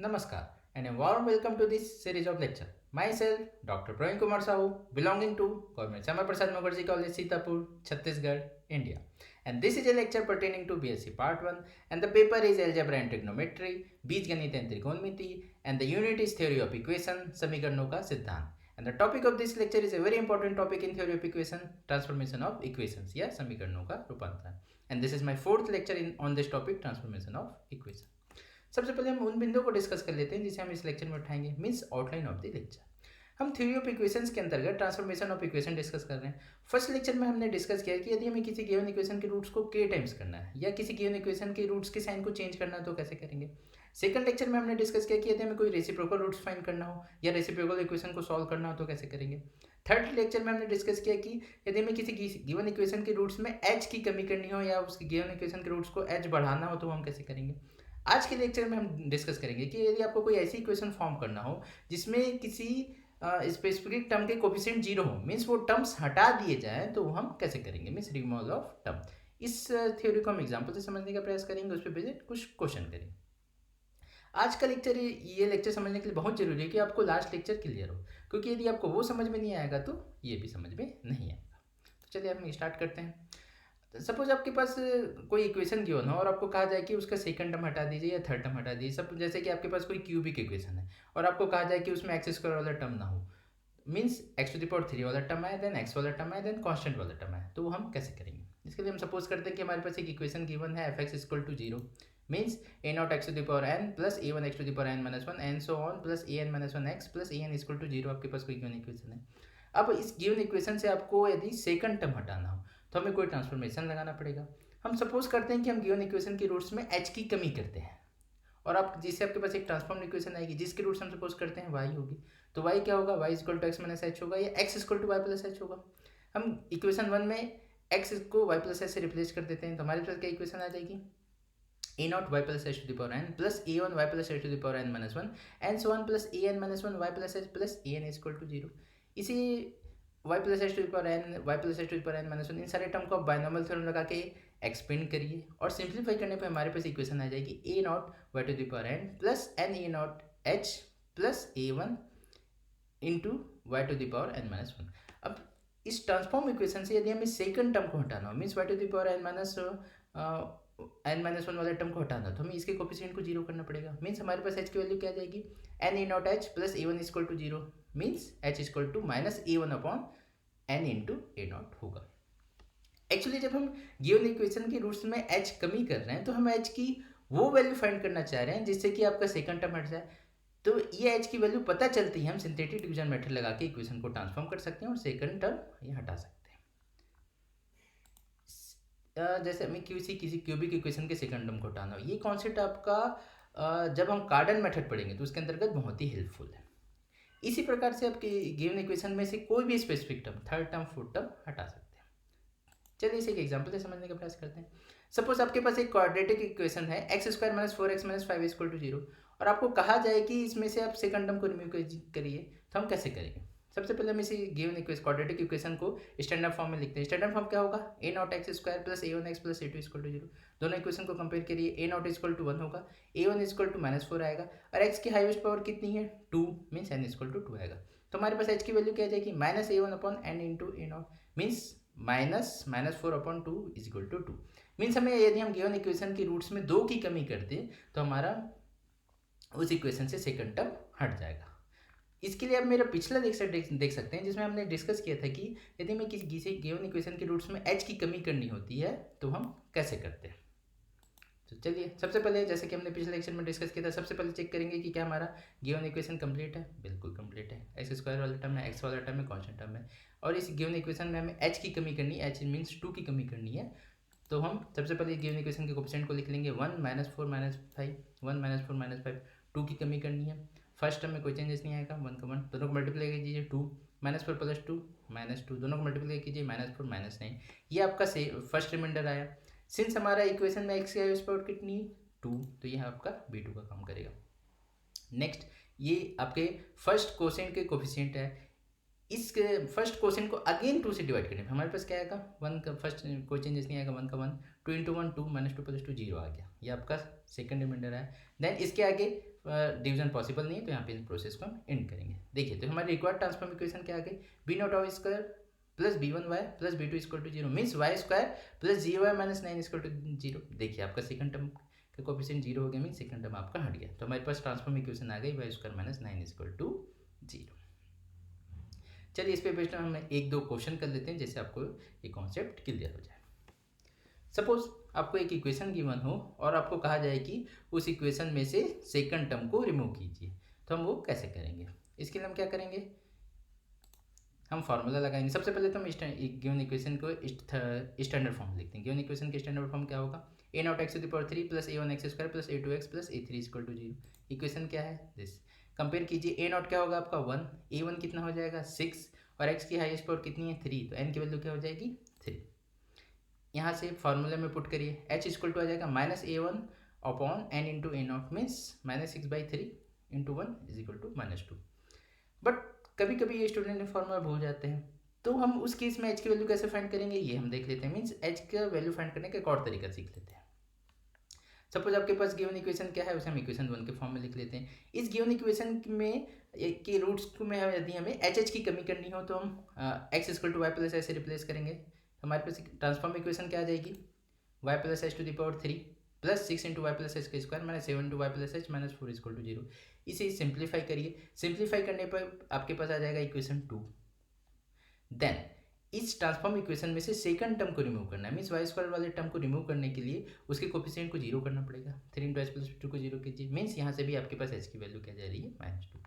Namaskar and a warm welcome to this series of lecture. Myself, Dr. Praveen Kumar Sahu, belonging to Government Syama Prasad Mukherjee College, Sitapur, Chhattisgarh, India. And this is a lecture pertaining to BSc Part 1 and the paper is Algebra and Trigonometry, Bijganit and Trigonometry and the unit is Theory of Equation, Samikarno ka Siddhant. And the topic of this lecture is a very important topic in Theory of Equation, Transformation of Equations, या समीकरणों का रूपांतरण. And this is my fourth lecture on this topic, Transformation of Equation. सबसे पहले हम उन बिंदुओं को डिस्कस कर लेते हैं जिसे हम इस लेक्चर में उठाएंगे, means outline of the lecture. हम थ्योरी ऑफ इक्वेशंस के अंतर्गत ट्रांसफॉर्मेशन ऑफ इक्वेशन डिस्कस कर रहे हैं. फर्स्ट लेक्चर में हमने डिस्कस किया कि यदि हमें किसी गिवन इक्वेशन के रूट्स को के टाइम्स करना है या किसी गिवन इक्वेशन के रूट्स के साइन को चेंज करना है तो कैसे करेंगे. सेकंड लेक्चर में हमने डिस्कस किया कि यदि हमें कोई रेसिप्रोकल रूट्स फाइंड करना हो या रेसिप्रोकल इक्वेशन को सॉल्व करना हो तो कैसे करेंगे. थर्ड लेक्चर में हमने डिस्कस किया कि यदि हमें किसी गिवन इक्वेशन के रूट्स में एच की कमी करनी हो या उसकी गिवन इक्वेशन के रूट्स को एच बढ़ाना हो तो हम कैसे करेंगे. आज के लेक्चर में हम डिस्कस करेंगे कि यदि आपको कोई ऐसी इक्वेशन फॉर्म करना हो जिसमें किसी स्पेसिफिक टर्म के कोफिशिएंट जीरो हो, मीन्स वो टर्म्स हटा दिए जाएं तो हम कैसे करेंगे, मीन्स रिमूवल ऑफ टर्म. इस थ्योरी को हम एग्जांपल से समझने का प्रयास करेंगे, उस पर बेस्ड कुछ क्वेश्चन करेंगे. आज का लेक्चर, ये लेक्चर समझने के लिए बहुत जरूरी है कि आपको लास्ट लेक्चर क्लियर हो, क्योंकि यदि आपको वो समझ में नहीं आएगा तो ये भी समझ में नहीं आएगा. तो चलिए हम स्टार्ट करते हैं. सपोज आपके पास कोई इक्वेशन गिवन हो और आपको कहा जाए कि उसका सेकंड टर्म हटा दीजिए या थर्ड टर्म हटा दीजिए. सब जैसे कि आपके पास कोई क्यूबिक इक्वेशन है और आपको कहा जाए कि उसमें एक्स स्क्वायर वाला टर्म ना हो, means X to the power 3 वाला टर्म है, देन एक्स वाला टर्म है, देन कांस्टेंट वाला टर्म है. तो वो हम कैसे करेंगे. इसके लिए हम सपोज करते हैं कि हमारे पास एक इक्वेशन गिवन है F X equal to zero, means A naught x to the power N plus A one X to the power N minus one N so on plus A N minus one x plus A N equal to zero. आपके पास कोई given equation है. अब इस given equation से आपको यदि second term हटाना हो तो हमें कोई ट्रांसफॉर्मेशन लगाना पड़ेगा. हम सपोज करते हैं कि हम गिवन इक्वेशन के रूट्स में एच की कमी करते हैं और आप जिससे आपके पास एक ट्रांसफॉर्म इक्वेशन आएगी जिसके रूट्स हम सपोज करते हैं वाई होगी. तो वाई क्या होगा, Y equal to X minus H होगा या X equal to Y plus H होगा. हम इक्वेशन वन में एक्स को वाई प्लस एच से रिप्लेस कर देते हैं तो हमारे पास क्या इक्वेशन आ जाएगी, a naught y plus H to the power N plus A one Y plus H to the power N minus one N so one plus A N minus one Y plus h plus A N equal to zero. इसी y plus H to the power n y plus H to the power N minus one, इन सारे term को आप binomial theorem लगा के expand करिए और simplify करने पर हमारे पास इक्वेशन आ जाएगी a naught y to the power N plus n A naught H plus A one into y to the power N minus one. अब इस ट्रांसफॉर्म इक्वेशन से यदि हमें सेकंड टर्म को हटाना हो, means Y to the power N minus N minus one वाले term को हटाना तो हमें इसके कोफिशिएंट को जीरो करना पड़ेगा. मीन्स हमारे पास एच की वैल्यू क्या आ जाएगी, N A naught H plus A one equal to zero, means H equal to minus A one upon N into A naught होगा. एक्चुअली जब हम गिवन इक्वेशन के रूट्स में एच कमी कर रहे हैं तो हम एच की वो वैल्यू फाइंड करना चाह रहे हैं जिससे कि आपका सेकंड टर्म हट जाए. तो ये एच की वैल्यू पता चलती है हम सिंथेटिक डिवीजन मेथड लगा के इक्वेशन को ट्रांसफॉर्म कर सकते हैं और सेकंड टर्म ये हटा सकते हैं. जैसे हमें किसी क्यूबिक इक्वेशन के सेकंड टर्म को हटाना हो, ये कॉन्सेप्ट आपका जब हम कार्डन मेथड पढ़ेंगे तो उसके अंतर्गत बहुत ही हेल्पफुल है. इसी प्रकार से आपके गिवन इक्वेशन में से कोई भी specific term third term fourth term हटा सकते हैं. चलिए इसे एक एग्जांपल से समझने का प्रयास करते हैं. सपोज आपके पास एक क्वाड्रेटिक इक्वेशन है X square minus four X minus five equal to zero और आपको कहा जाए कि इसमें से आप सेकंड टर्म को रिमूव करिए तो हम कैसे करेंगे. सबसे पहले हम इसी गिवन इक्वेशन क्वाड्रेटिक इक्वेशन को स्टैंडर्ड फॉर्म में लिखते हैं. स्टैंडर्ड फॉर्म क्या होगा, a naught x square plus A one x plus a two equal to zero. दोनों इक्वेशन को कंपेयर करिए, a naught equal to one होगा, a one equal to minus four आएगा और एक्स की हाईएस्ट पावर कितनी है, two, means n equal to two आएगा. तो हमारे पास एच की वैल्यू क्या आ जाएगी, minus A one upon N into A naught, means minus minus four upon two is equal to two. मीन्स हमें यदि हम गिवन इक्वेशन की रूट्स में दो की कमी करते तो हमारा उस इक्वेशन से सेकंड टर्म हट जाएगा. इसके लिए आप मेरा पिछला देख सकते हैं जिसमें हमने डिस्कस किया था कि यदि हमें किसी गिवन इक्वेशन के रूट्स में एच की कमी करनी होती है तो हम कैसे करते हैं. तो चलिए सबसे पहले जैसे कि हमने पिछले लेक्चर में डिस्कस किया था, सबसे पहले चेक करेंगे कि क्या हमारा गिवन इक्वेशन कंप्लीट है. बिल्कुल कंप्लीट है. एक्स स्क्वायर वाला टर्म है, एक्स वाला टर्म है, कांस्टेंट टर्म है और इस गिवन इक्वेशन में हमें एच की कमी करनी है, एच मीन्स टू की कमी करनी है. तो हम सबसे पहले गिवन इक्वेशन के कोफिशिएंट को लिख लेंगे, one minus four minus five, one minus four minus five, two की कमी करनी है. फर्स्ट टर्म में कोई चेंजेस नहीं आएगा, वन का वन, दोनों को मल्टीप्लाई कीजिए, two minus four plus two minus two, दोनों को मल्टीप्लाई कीजिए, माइनस फोर माइनस नाइन. ये आपका फर्स्ट रिमाइंडर आया. सिंस हमारा इक्वेशन में एक्स की हाईएस्ट पावर कितनी, टू, तो यह आपका बी टू का काम करेगा. नेक्स्ट ये आपके फर्स्ट कोसेंट के कोफिशिएंट है. इस फर्स्ट क्वेश्चन को अगेन टू से डिवाइड करने पर हमारे पास क्या आएगा, वन का फर्स्ट कोई चेंजेस नहीं आएगा, वन का one, two into one two minus two plus two zero आ गया. ये आपका सेकंड रिमाइंडर है. देन इसके आगे डिवीजन पॉसिबल नहीं है, तो यहाँ पे इस प्रोसेस को हम एंड करेंगे। देखिए तो हमारी रिक्वायर्ड ट्रांसफॉर्म इक्वेशन क्या आ गई, B naught of square plus B one Y plus B two equal to zero, means Y square plus G Y minus 9 equal to zero. देखिए आपका सेकंड टर्म का कोफिशिएंट जीरो हो गया, mean second term आपका हट गया, तो हमारे पास ट्रांसफॉर्म इक्वेशन आ गई Y square minus 9 equal to zero. चलिए इस पे बेस्ड हम एक दो क्वेश्चन कर लेते हैं, जैसे आपको ये कॉन्सेप्ट क्लियर हो जाए। सपोज आपको एक इक्वेशन गिवन हो और आपको कहा जाए कि उस इक्वेशन में से सेकंड टर्म को रिमूव कीजिए, तो हम वो कैसे करेंगे। इसके लिए हम क्या करेंगे, हम फार्मूला लगाएंगे। सबसे पहले तो हम गिवन इक्वेशन को स्टैंडर्ड फॉर्म लिखते हैं। गिवन इक्वेशन के स्टैंडर्ड फॉर्म क्या होगा, a naught x to the power 3 plus A one x square plus a two x plus a three equal to zero. Equation क्या है दिस, कंपेयर कीजिए। ए not क्या होगा आपका 1, ए वन कितना हो जाएगा 6 और एक्स की हाईएस्ट पावर कितनी है 3, तो एन की वैल्यू क्या हो जाएगी 3। यहाँ से फार्मूले में पुट करिए, एच इक्वल टू आ जाएगा minus A one upon N into A naught, means minus 6/3 into 1 is equal to -2। But कभी कभी ये स्टूडेंट फॉर्मूला भूल जाते हैं, तो हम उस केस में एच की वैल्यू कैसे फाइंड करेंगे ये हम देख लेते हैं। मीन्स एच का वैल्यू फाइंड करने का एक और तरीका सीख लेते हैं। सपोज आपके पास गिवन इक्वेशन क्या है, उसे हम इक्वेशन 1 के फॉर्म में लिख लेते हैं। इस गिवन इक्वेशन में के रूट्स में यदि हमें एच की कमी करनी हो, तो हम x equal to Y plus H से रिप्लेस करेंगे। हमारे पास ट्रांसफॉर्म इक्वेशन क्या आ जाएगी, y plus H to the power 3 plus 6 into y plus h का square minus 7 into y plus h minus 4 equal to zero. इसे सिंप्लीफाई करिए, सिंप्लीफाई करने पर आपके पास आ जाएगा इक्वेशन 2। देन इस ट्रांसफॉर्म इक्वेशन में से सेकंड टर्म को रिमूव करना है, मीन्स वाई स्क्वायर वाले टर्म को रिमूव करने के लिए उसके कोफिशिएंट को जीरो करना पड़ेगा। 3 इंटू एच प्लस 2 को जीरो कीजिए, मीन्स यहाँ से भी आपके पास एच की वैल्यू क्या जा रही है -2।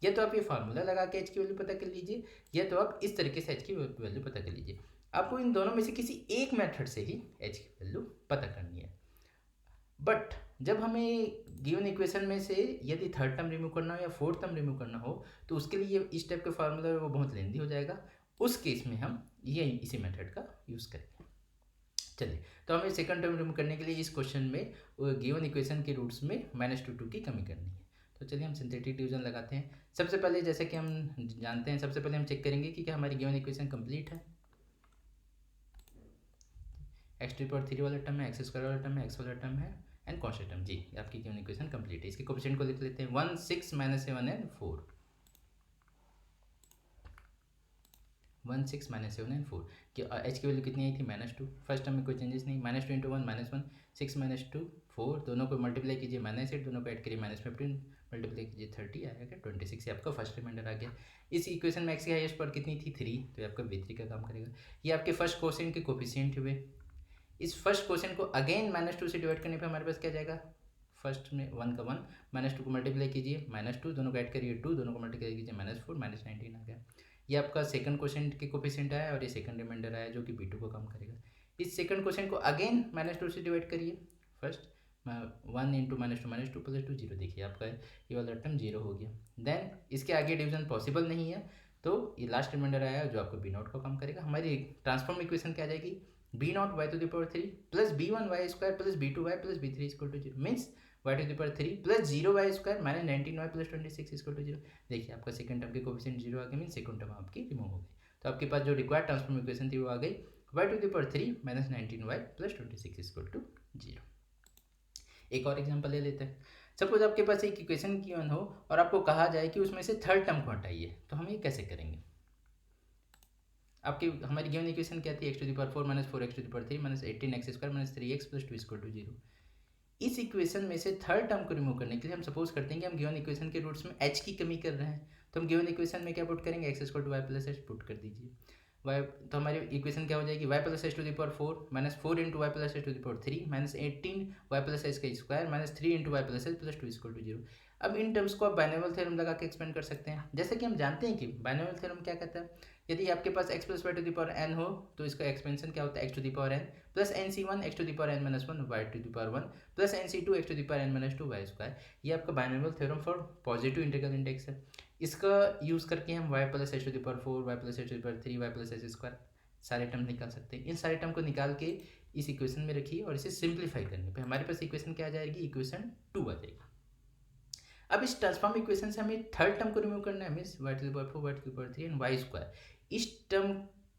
या तो आप ये फार्मूला लगा के एच की वैल्यू पता कर लीजिए, या तो आप इस तरीके से एच की वैल्यू पता कर लीजिए। आपको इन दोनों में से किसी एक मेथड से ही एच की वैल्यू पता करनी है। बट जब हमें गिवन इक्वेशन में से यदि थर्ड टर्म रिमूव करना हो या फोर्थ टर्म रिमूव करना हो, तो उसके लिए इस टाइप के फार्मूला वो बहुत लेंदी हो जाएगा। उस केस में हम ये इसी मेथड का यूज़ करेंगे। चलिए तो हमें सेकंड टर्म रिमूव करने के लिए इस क्वेश्चन में गिवन इक्वेशन के रूट्स में -2 की कमी करनी है। तो चलिए हम सिंथेटिक डिवीजन लगाते हैं। सबसे पहले जैसे कि हम जानते हैं, सबसे पहले हम चेक करेंगे कि क्या हमारी गिवन इक्वेशन कंप्लीट है। एक्स टू पावर 3 वाला टर्म है, एक्स स्क्वायर वाला टर्म है, एक्स वाला टर्म है एंड कॉन्स्टेंट टर्म, जी आपकी गिवन इक्वेशन कंप्लीट है। इसके कोफिशिएंट को लिख लेते हैं 1 6 -7 एंड 4। 1 6 -7 एंड 4 कि एच की वैल्यू कितनी आई थी -2। फर्स्ट टर्म में कोई चेंजेस नहीं, -2 इंटू 1 -1, 6 -2 4, दोनों को मल्टीप्लाई कीजिए -8, दोनों को ऐड करिए -15, मल्टीप्लाई कीजिए 30 आएगा 26। ये आपका फर्स्ट रिमाइंडर आ गया। इस इक्वेशन में एक्स की हाईएस्ट पावर कितनी थी 3, तो ये आपका v3 का काम करेगा। ये आपके फर्स्ट क्वेश्चन के कोफिशिएंट हुए। इस फर्स्ट क्वेश्चन को अगेन -2 से डिवाइड करने पे हमारे पास क्या जाएगा, फर्स्ट में 1 का 1 -2 को मल्टीप्लाई कीजिए -2, दोनों को ऐड करिए 2, दोनों को मल्टीप्लाई कीजिए -4 -19 आ गया। ये आपका सेकंड क्वेश्चन के कोफिशिएंट आया और ये सेकंड रिमाइंडर आया जो कि b2 को कम करेगा। इस सेकंड क्वेश्चन को अगेन -2 से डिवाइड करिए, फर्स्ट 1 इंटू -2 प्लस 2 जीरो। देखिए आपका ये वाला टर्म जीरो हो गया। देन इसके आगे डिवीजन पॉसिबल नहीं है, तो ये लास्ट रिमाइंडर आया जो आपको b0 को कम करेगा। हमारी ट्रांसफॉर्म इक्वेशन क्या आ जाएगी, b0 y to the power 3 plus b1 y square plus b2 y plus b3 equal to zero, means y to the power 3 plus 0 y square minus 19 y plus 26 equal to zero. देखिए आपका second term के coefficient zero आ गया, मीन्स second term आपकी remove हो गई। तो आपके पास जो रिक्वायर्ड ट्रांसफॉर्म इक्वेशन थी वो आ गई y to the power 3 minus 19 y plus 26 equal to zero. एक और एग्जांपल ले लेते हैं। सपोज आपके पास एक इक्वेशन गिवन हो और आपको कहा जाए कि उसमें से थर्ड टर्म को हटाइए, तो हम ये कैसे करेंगे। आपकी हमारी गिवन इक्वेशन क्या थी, X to the power 4 minus 4 X to the power 3 minus 18 X square minus 3x plus 2 equal to zero. इस इक्वेशन में से थर्ड टर्म को रिमूव करने के लिए हम सपोज करते हैं कि हम गिवन इक्वेशन के रूट्स में h की कमी कर रहे हैं, तो हम गिवन इक्वेशन में क्या पुट करेंगे, x equal to Y plus h put कर दीजिए। वाई तो हमारी इक्वेशन क्या हो जाएगी, y plus H to the power 4 minus 4 into y plus H to the power 3 minus 18 y plus h का square minus 3 into y plus h plus 2 equal to zero. अब इन टर्म्स को आप बाइनोमियल थ्योरम लगा के expand कर सकते हैं। जैसे कि हम जानते हैं कि बाइनोमियल थ्योरम क्या कहता है, यदि आपके पास x plus Y to the power n हो तो इसका एक्सपेंशन क्या होता है, x to the power n plus nc1 x to the power n minus 1 y to the power 1 plus nc2 x to the power n minus 2 y square. ये आपका binomial theorem for positive integral index है। इसका use करके हम y plus H to the power 4 y plus H to the power 3 y plus H square सारे term निकाल सकते हैं। इन सारे टर्म को निकाल के इस इक्वेशन में रखिए और इसे सिंप्लीफाई करने पे हमारे पास इक्वेशन क्या आ जाएगी, इक्वेशन 2 आ जाएगी। अब इस ट्रांसफॉर्म इक्वेशन से हमें थर्ड टर्म को रिमूव करना है, means y to the power 4 y to the power 3 and y square. इस टर्म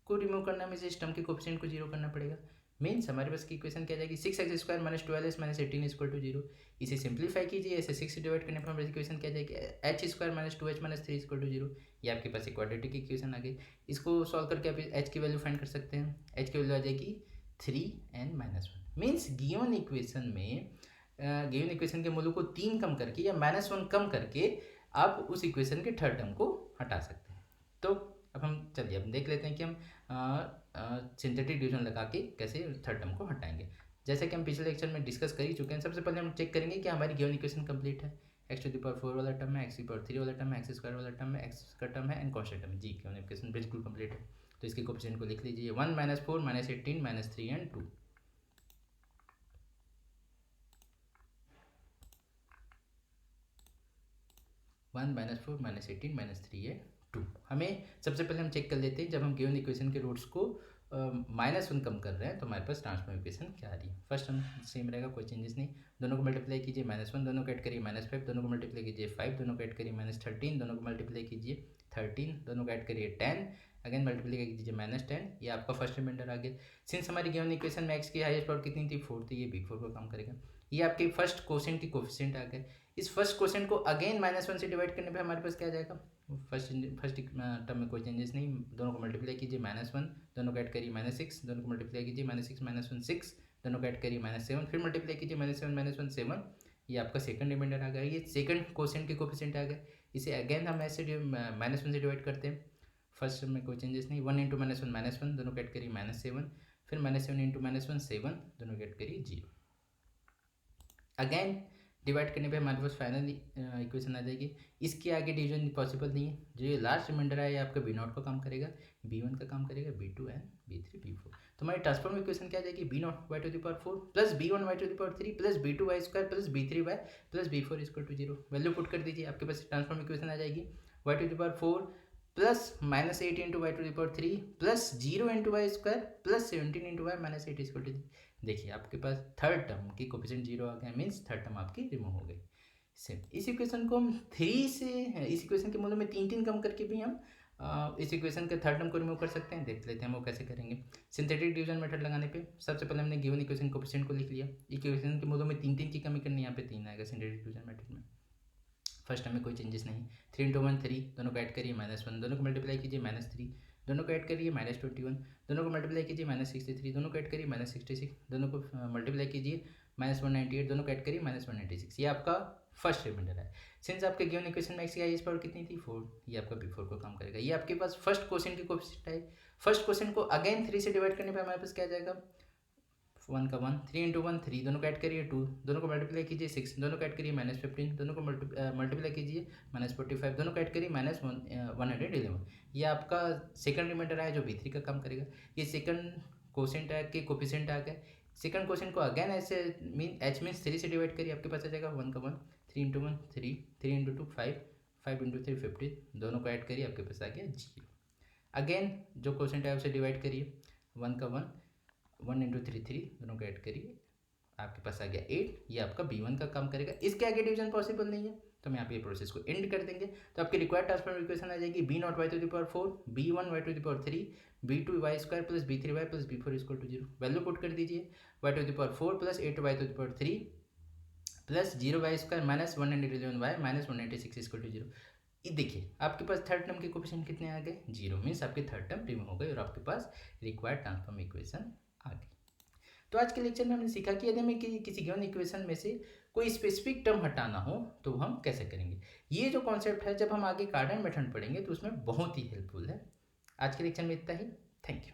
को रिमूव करना है, मीन्स इस टर्म के कोफिशिएंट को जीरो करना पड़ेगा। मीन्स हमारे पास की इक्वेशन क्या जाएगी 6x² - 12s - 18 = 0। इसे सिंप्लीफाई कीजिए, ऐसे 6 से डिवाइड करने पर हमारी इक्वेशन क्या जाएगी h² - 2h - 3 = 0। ये आपके पास एक क्वाड्रेटिक इक्वेशन आ गई। इसको सॉल्व करके आप h की वैल्यू फाइंड कर सकते हैं। h की वैल्यू आ जाएगी 3n - 1। मीन्स गिवन इक्वेशन के मूलों को 3 कम करके या -1 कम करके आप उस इक्वेशन के थर्ड टर्म को हटा सकते हैं। तो अब हम चलिए अब देख लेते हैं कि हम सिंथेटिक डिवीजन लगा के कैसे थर्ड टर्म को हटाएंगे। जैसे कि हम पिछले लेक्चर में डिस्कस कर ही चुके हैं। सबसे पहले हम चेक करेंगे कि हमारी गिवन इक्वेशन कंप्लीट है। x⁴ वाला टर्म है, x⁴ वाला टर्म है, x² वाला टर्म है, x का टर्म है एंड कॉन्स्टेंट टर्म जी। गिवन इक्वेशन बिल्कुल कंप्लीट है। तो इसके कोएफिशिएंट को लिख लीजिए 1 - 4 - 18 - 3 एंड 2। 1 - 4 - 18 - 3 है 2। हमें सबसे पहले हम चेक कर लेते हैं जब हम गिवन इक्वेशन के रूट्स को -1 कम कर रहे हैं तो हमारे पास ट्रांसफॉर्म इक्वेशन क्या आ रही है। फर्स्ट हम सेम रहेगा, कोई चेंजेस नहीं। दोनों को मल्टीप्लाई कीजिए -1, दोनों को ऐड करिए -5, दोनों को मल्टीप्लाई कीजिए 5, दोनों को ऐड करिए -13, दोनों को मल्टीप्लाई कीजिए 13, दोनों को ऐड करिए 10, अगेन मल्टीप्लाई कीजिए -10। ये आपका फर्स्ट रिमाइंडर आ गया। सिंस हमारी गिवन इक्वेशन में x की हाईएस्ट पावर कितनी थी 4 थी, ये b4 को काम करेगा। ये आपके फर्स्ट क्वोशिएंट की कोएफिशिएंट आ गए। इस फर्स्ट क्वोशिएंट को अगेन -1 से डिवाइड करने पे हमारे पास क्या आ जाएगा, फर्स्ट टर्म में कोई चेंजेस नहीं। दोनों को मल्टीप्लाई कीजिए -1, दोनों को ऐड करिए -6, दोनों को मल्टीप्लाई कीजिए -6 - 1 6, दोनों को ऐड करिए -7, फिर मल्टीप्लाई कीजिए -7 - 1 7। ये आपका सेकंड रिमाइंडर आ गया। ये सेकंड क्वोशिएंट के कोएफिशिएंट आ गए। इसे अगेन हम ऐसे -1 से डिवाइड करते हैं। फर्स्ट टर्म में कोई चेंजेस नहीं। 1 × -1 -1, दोनों को ऐड करिए -7, फिर -7 × -1 7, दोनों को ऐड करिए 0। अगेन डिवाइड करने पे हमारे पास फाइनल इक्वेशन आ जाएगी। इसके आगे डिवीजन पॉसिबल नहीं है। जो ये लास्ट रिमाइंडर है ये आपका b0 का काम करेगा, b1 का काम करेगा, b2 एंड b3 b4। तो हमारी ट्रांसफॉर्म इक्वेशन क्या आ जाएगी b0 y⁴ plus b1 y⁴ plus b2 y² plus b3y plus b4 = 0। Value put कर दीजिए, आपके पास ट्रांसफॉर्म इक्वेशन आ जाएगी y⁴ plus -8 × y⁴ plus 0 × y² plus 17 × y - 8 = 0। देखिए आपके पास थर्ड टर्म की कोएफिशिएंट 0 आ गया, मीन्स थर्ड टर्म आपकी रिमूव हो गई। सेम इस इक्वेशन को हम 3 से इस इक्वेशन के मूल्य में 3 कम करके भी हम इस इक्वेशन के थर्ड टर्म को रिमूव कर सकते हैं। देख लेते हैं हम वो कैसे करेंगे। सिंथेटिक डिवीजन मेथड लगाने पे सबसे पहले हमने गिवन इक्वेशन कोएफिशिएंट को लिख लिया। इक्वेशन के मूल्यों में 3 की कमी करनी, यहाँ पे 3 आएगा सिंथेटिक डिवीजन मेथड में। फर्स्ट टर्म में कोई चेंजेस नहीं। 3 × 1 3, दोनों को ऐड करिए -1, दोनों को मल्टीप्लाई कीजिए -3, दोनों को ऐड करिए -21, दोनों को मल्टीप्लाई कीजिए -63, दोनों को ऐड करिए -66, दोनों को मल्टीप्लाई कीजिए -198, दोनों को ऐड करिए -196। ये आपका फर्स्ट रिमाइंडर है। सिंस आपके गिवन इक्वेशन में x की हाईएस्ट पावर कितनी थी 4, ये आपका b4 को काम करेगा। ये आपके पास फर्स्ट क्वोशिएंट की कोएफिशिएंट है। फर्स्ट क्वोशिएंट को अगेन 3 से डिवाइड करने पे हमारे पास क्या आ जाएगा 1 का 1, 3 × 1 3, दोनों को ऐड करिए 2, दोनों को मल्टीप्लाई कीजिए 6, दोनों को ऐड करिए -15, दोनों को मल्टीप्लाई कीजिए -45, दोनों को ऐड करिए -111। ये आपका सेकंड रिमाइंडर है जो b3 का काम करेगा। ये सेकंड क्वोशिएंट है कि कोएफिशिएंट आ गया। सेकंड क्वोशिएंट को अगेन ऐसे h मीन्स 3 से डिवाइड करिए, आपके पास आ जाएगा 1 का 1, 3 × 1 3, 3 × 2 5, 5 × 3 15, दोनों को ऐड करिए, आपके पास आ गया 0। अगेन जो क्वोशिएंट है उसे डिवाइड करिए 1 का 1, 1 × 3 3, दोनों को ऐड करिए, आपके पास आ गया 8। ये आपका b1 का काम करेगा। इसके आगे डिवीजन पॉसिबल नहीं है तो हम यहाँ पे प्रोसेस को एंड कर देंगे। तो आपकी रिक्वायर्ड ट्रांसफॉर्म इक्वेशन आ जाएगी b0 y⁴, b1 y⁴, b2 y² plus b3y plus b4 = 0। Value put कर दीजिए y⁴ plus 8y⁴ plus 0y² minus 111y minus 196 = 0। ये देखिए आपके पास थर्ड टर्म के कोएफिशिएंट कितने आ गए 0, मीन्स आपके थर्ड टर्म रिमूव हो गए और आपके पास रिक्वायर्ड ट्रांसफॉर्म इक्वेशन आ गई। तो आज के लेक्चर में हमने सीखा कि यदि हमें किसी गिवन इक्वेशन में से कोई स्पेसिफिक टर्म हटाना हो तो हम कैसे करेंगे। ये जो कॉन्सेप्ट है जब हम आगे कार्डन मेथड पढ़ेंगे तो उसमें बहुत ही हेल्पफुल है। आज के लेक्चर में इतना ही। Thank you.